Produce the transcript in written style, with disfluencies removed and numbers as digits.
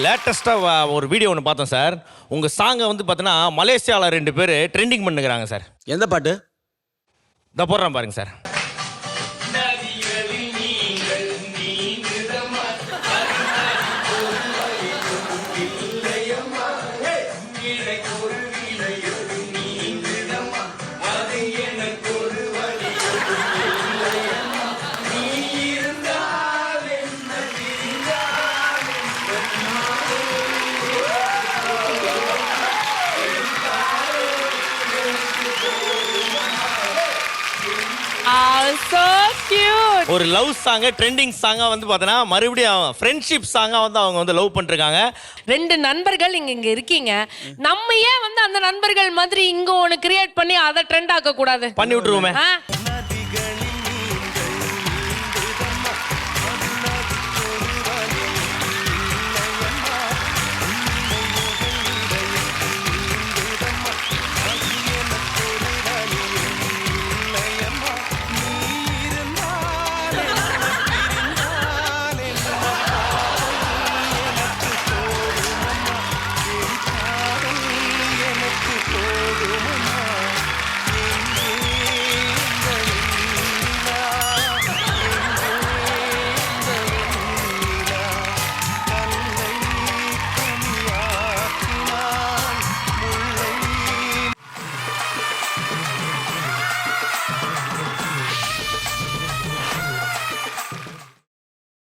லேட்டஸ்ட்டாக ஒரு வீடியோ ஒன்று பார்த்தோம் சார். உங்கள் சாங்கை வந்து பார்த்தீங்கன்னா மலேசியாவில் 2 பேர் ட்ரெண்டிங் பண்ணுகிறாங்க சார். எந்த பாட்டு? இதை போடுறேன் பாருங்க சார். So cute. ஒரு லவ் சாங்க ட்ரெண்டிங் சாங்கா வந்து பார்த்தீங்கன்னா மறுபடியும் ஃப்ரெண்ட்ஷிப் சாங்கா வந்து அவங்க வந்து லவ் பண்ணிருக்காங்க. 2 நண்பர்கள் இங்க இருக்கீங்க. நம்ம ஏன் வந்து அந்த நண்பர்கள் மாதிரி இங்க ஒன்னு கிரியேட் பண்ணி அதை ட்ரெண்ட் ஆக்க கூடாது? பண்ணி விட்டுருவோமே.